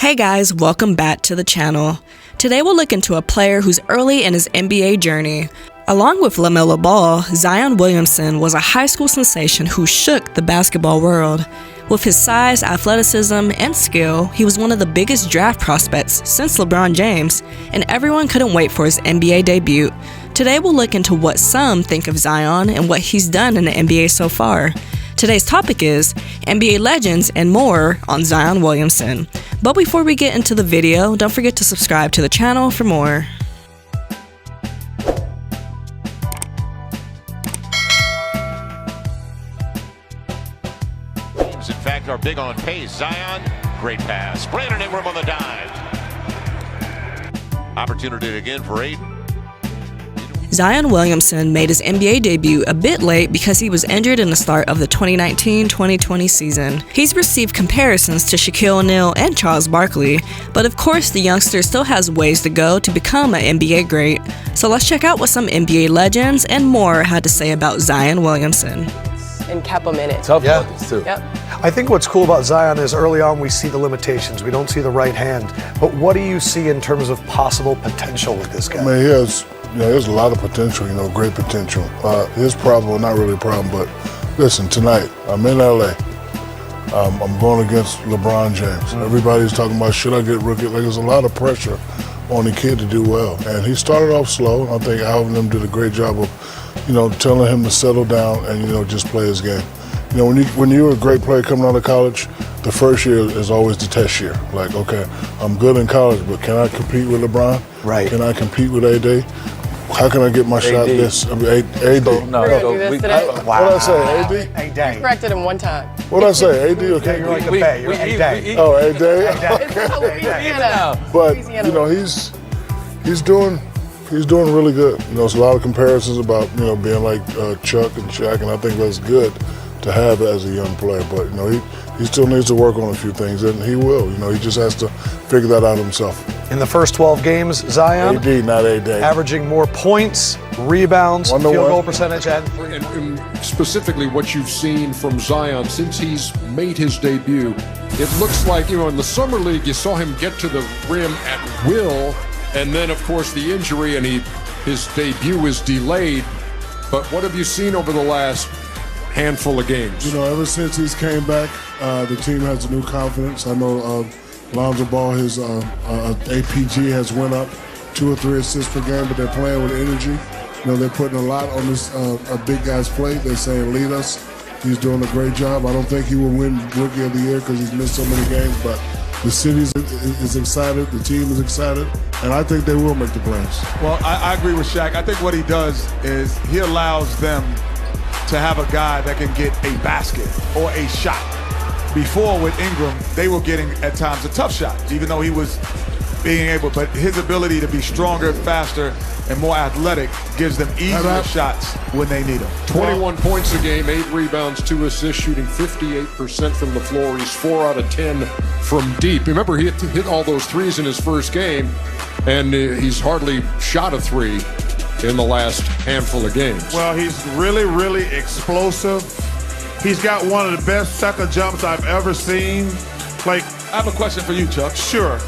Hey guys, welcome back to the channel. Today we'll look into a player who's early in his NBA journey. Along with LaMelo Ball, Zion Williamson was a high school sensation who shook the basketball world. With his size, athleticism, and skill, he was one of the biggest draft prospects since LeBron James, and everyone couldn't wait for his NBA debut. Today we'll look into what some think of Zion and what he's done in the NBA so far. Today's topic is NBA legends and more on Zion Williamson. But before we get into the video, don't forget to subscribe to the channel for more. In fact, are big on pace. Zion, great pass. Brandon Ingram on the dive. Opportunity again for Aiden. Zion Williamson made his NBA debut a bit late because he was injured in the start of the 2019-2020 season. He's received comparisons to Shaquille O'Neal and Charles Barkley, but of course the youngster still has ways to go to become an NBA great. So let's check out what some NBA legends and more had to say about Zion Williamson. And kept him in it. Tough buckets too. Yep. I think what's cool about Zion is early on we see the limitations. We don't see the right hand. But what do you see in terms of possible potential with this guy? I mean, he has a lot of potential, great potential. His problem, well, not really a problem, but listen, tonight, I'm in LA. I'm going against LeBron James. Everybody's talking about, should I get rookie? Like, there's a lot of pressure on the kid to do well. And he started off slow. I think Alvin and them did a great job of, telling him to settle down and, just play his game. When you're a great player coming out of college, the first year is always the test year. Like, okay, I'm good in college, but can I compete with LeBron? Right. Can I compete with AD? How can I get my shot this? I mean, AD. We're gonna do this today. Wow. What did I say, AD? You corrected him one time. What did I say, AD? Okay. You're like the Bay. You're A-Day. Oh, AD? It's Louisiana. But, Louisiana. he's doing really good. There's a lot of comparisons about, being like Chuck and Shaq, and I think that's good to have as a young player. But, he still needs to work on a few things, and he will. He just has to figure that out himself. In the first 12 games, Zion, AD, not AD. averaging more points, rebounds, field goal percentage, and And specifically what you've seen from Zion since he's made his debut, it looks like, in the summer league, you saw him get to the rim at will, and then, of course, the injury, and his debut was delayed. But what have you seen over the last handful of games? Ever since he's came back, the team has a new confidence. I know Lonzo Ball, his APG has went up 2 or 3 assists per game, but they're playing with energy. They're putting a lot on this a big guy's plate. They're saying, lead us. He's doing a great job. I don't think he will win Rookie of the Year because he's missed so many games, but the city is excited, the team is excited, and I think they will make the playoffs. Well, I agree with Shaq. I think what he does is he allows them to have a guy that can get a basket or a shot. Before with Ingram, they were getting at times a tough shot, even though he was being able, but his ability to be stronger, faster, and more athletic gives them easier shots when they need them. 21 points a game, 8 rebounds, 2 assists, shooting 58% from the floor. He's 4 out of 10 from deep. Remember, he hit all those threes in his first game, and he's hardly shot a 3 in the last handful of games. Well, he's really, really explosive. He's got one of the best second jumps I've ever seen. I have a question for you, Chuck. Sure.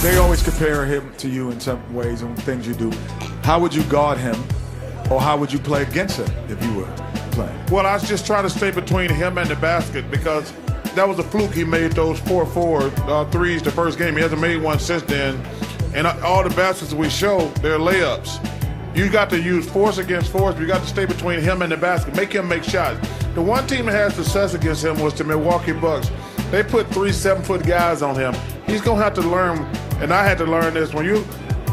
They always compare him to you in some ways and things you do. How would you guard him, or how would you play against him if you were playing? Well, I was just trying to stay between him and the basket because that was a fluke. He made those 4-4 threes the first game. He hasn't made one since then. And all the baskets we show, they're layups. You got to use force against force. You got to stay between him and the basket. Make him make shots. The one team that had success against him was the Milwaukee Bucks. They put 3 7-foot guys on him. He's gonna have to learn, and I had to learn this. When you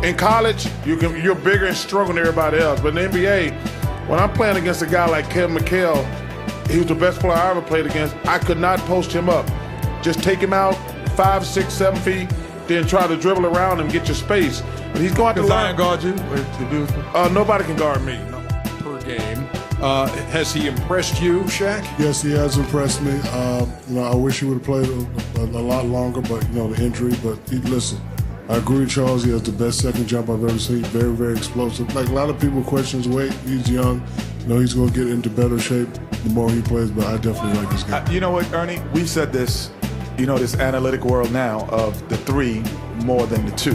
in college, you're bigger and stronger than everybody else. But in the NBA, when I'm playing against a guy like Kevin McHale, he was the best player I ever played against. I could not post him up. Just take him out 5, 6, 7 feet, then try to dribble around and get your space. But he's going to have to learn. Zion guard you? Nobody can guard me. Per game. Has he impressed you, Shaq? Yes, he has impressed me. I wish he would have played a lot longer, but the injury. But listen, I agree with Charles. He has the best second jump I've ever seen. Very, very explosive. Like a lot of people question his weight. He's young. He's going to get into better shape the more he plays. But I definitely like this guy. You know what, Ernie? We said this this analytic world now of the 3 more than the 2.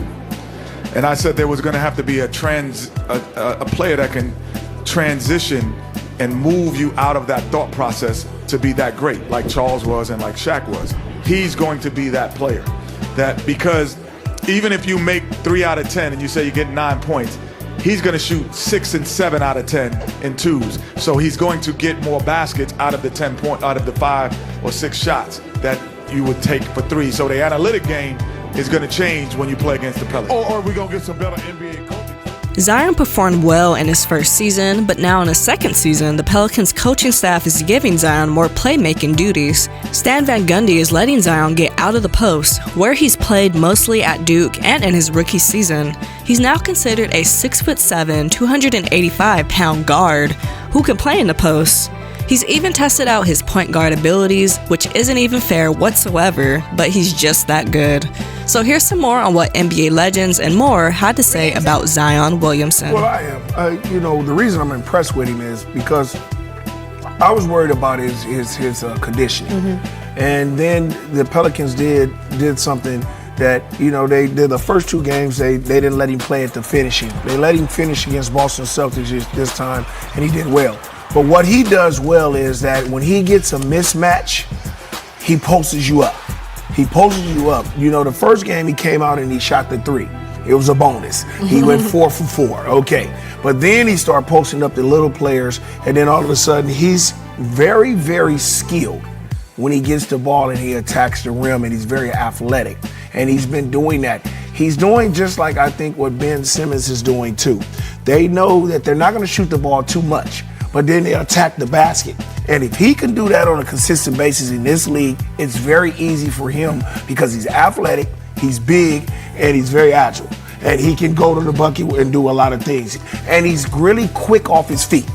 And I said there was going to have to be a player that can transition and move you out of that thought process to be that great, like Charles was and like Shaq was. He's going to be that player. That because even if you make 3 out of 10 and you say you get 9 points, he's going to shoot 6 and 7 out of 10 in twos. So he's going to get more baskets out of the 5 or 6 shots that you would take for 3. So the analytic game is going to change when you play against the Pelicans. Or we're going to get some better NBA coaches. Zion performed well in his first season, but now in his second season, the Pelicans coaching staff is giving Zion more playmaking duties. Stan Van Gundy is letting Zion get out of the post, where he's played mostly at Duke and in his rookie season. He's now considered a 6'7", 285-pound guard who can play in the post. He's even tested out his point guard abilities, which isn't even fair whatsoever, but he's just that good. So here's some more on what NBA legends and more had to say about Zion Williamson. Well, I am. The reason I'm impressed with him is because I was worried about his conditioning. And then the Pelicans did something that, they did the first 2 games, they didn't let him play at the finishing. They let him finish against Boston Celtics this time, and he did well. But what he does well is that when he gets a mismatch, he posts you up. He posts you up. The first game he came out and he shot the 3. It was a bonus. He went 4 for 4. Okay. But then he started posting up the little players, and then all of a sudden he's very, very skilled when he gets the ball and he attacks the rim, and he's very athletic. And he's been doing that. He's doing just like I think what Ben Simmons is doing too. They know that they're not going to shoot the ball too much, but then they attack the basket. And if he can do that on a consistent basis in this league, it's very easy for him because he's athletic, he's big, and he's very agile. And he can go to the bucket and do a lot of things. And he's really quick off his feet.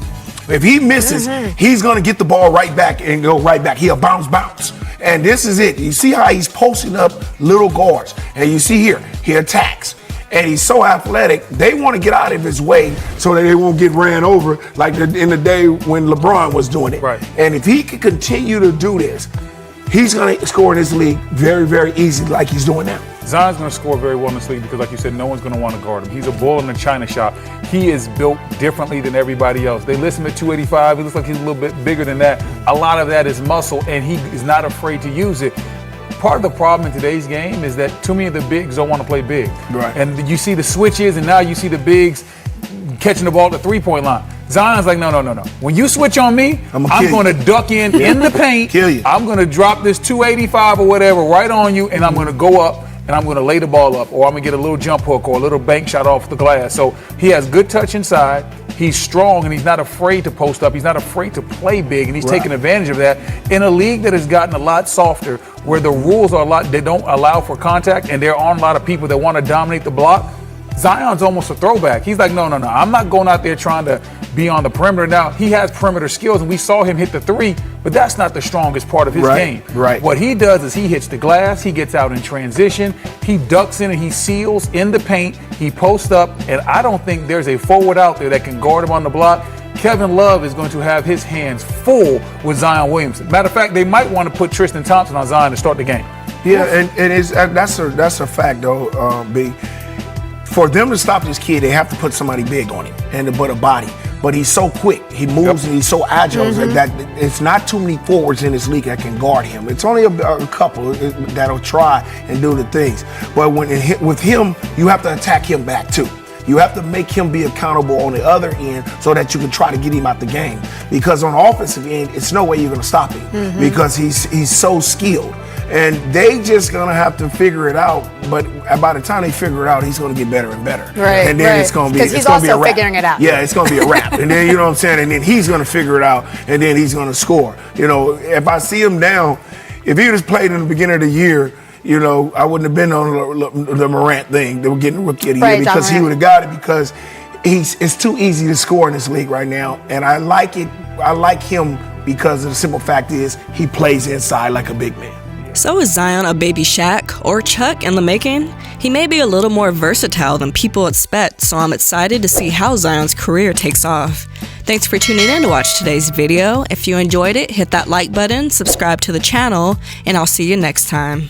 If he misses, he's going to get the ball right back and go right back. He'll bounce. And this is it. You see how he's posting up little guards. And you see here, he attacks. And he's so athletic, they want to get out of his way so that they won't get ran over like in the day when LeBron was doing it. Right. And if he can continue to do this, he's going to score in this league very, very easy like he's doing now. Zion's going to score very well in this league because, like you said, no one's going to want to guard him. He's a bull in the china shop. He is built differently than everybody else. They list him at 285. He looks like he's a little bit bigger than that. A lot of that is muscle, and he is not afraid to use it. Part of the problem in today's game is that too many of the bigs don't want to play big. Right. And you see the switches, and now you see the bigs catching the ball at the three-point line. Zion's like, no. When you switch on me, I'm going to duck in the paint. Kill you. I'm going to drop this 285 or whatever right on you, and I'm going to go up, and I'm going to lay the ball up, or I'm going to get a little jump hook or a little bank shot off the glass. So he has good touch inside. He's strong, and he's not afraid to post up. He's not afraid to play big, and he's taking advantage of that in a league that has gotten a lot softer, where the rules are they don't allow for contact, and there aren't a lot of people that want to dominate the block. Zion's almost a throwback. He's like, no. I'm not going out there trying to be on the perimeter. Now, he has perimeter skills, and we saw him hit the 3, but that's not the strongest part of his game. Right. What he does is he hits the glass, he gets out in transition, he ducks in and he seals in the paint, he posts up, and I don't think there's a forward out there that can guard him on the block. Kevin Love is going to have his hands full with Zion Williamson. Matter of fact, they might want to put Tristan Thompson on Zion to start the game. Yeah, and that's a fact, though, B. For them to stop this kid, they have to put somebody big on him and to put a body. But he's so quick, he moves, and he's so agile that it's not too many forwards in this league that can guard him. It's only a couple that'll try and do the things. But with him, you have to attack him back too. You have to make him be accountable on the other end so that you can try to get him out the game. Because on the offensive end, it's no way you're going to stop him because he's so skilled. And they just going to have to figure it out. But by the time they figure it out, he's going to get better and better. Right, and then it's going to be because he's also figuring it out. Yeah, it's going to be a wrap. And then, you know what I'm saying? And then he's going to figure it out. And then he's going to score. If I see him down, if he was played in the beginning of the year, I wouldn't have been on the Morant thing. They were getting rookie of the year because he would have got it because it's too easy to score in this league right now. And I like it. I like him because the simple fact is he plays inside like a big man. So is Zion a baby Shaq or Chuck in the making? He may be a little more versatile than people expect, so I'm excited to see how Zion's career takes off. Thanks for tuning in to watch today's video. If you enjoyed it, hit that like button, subscribe to the channel, and I'll see you next time.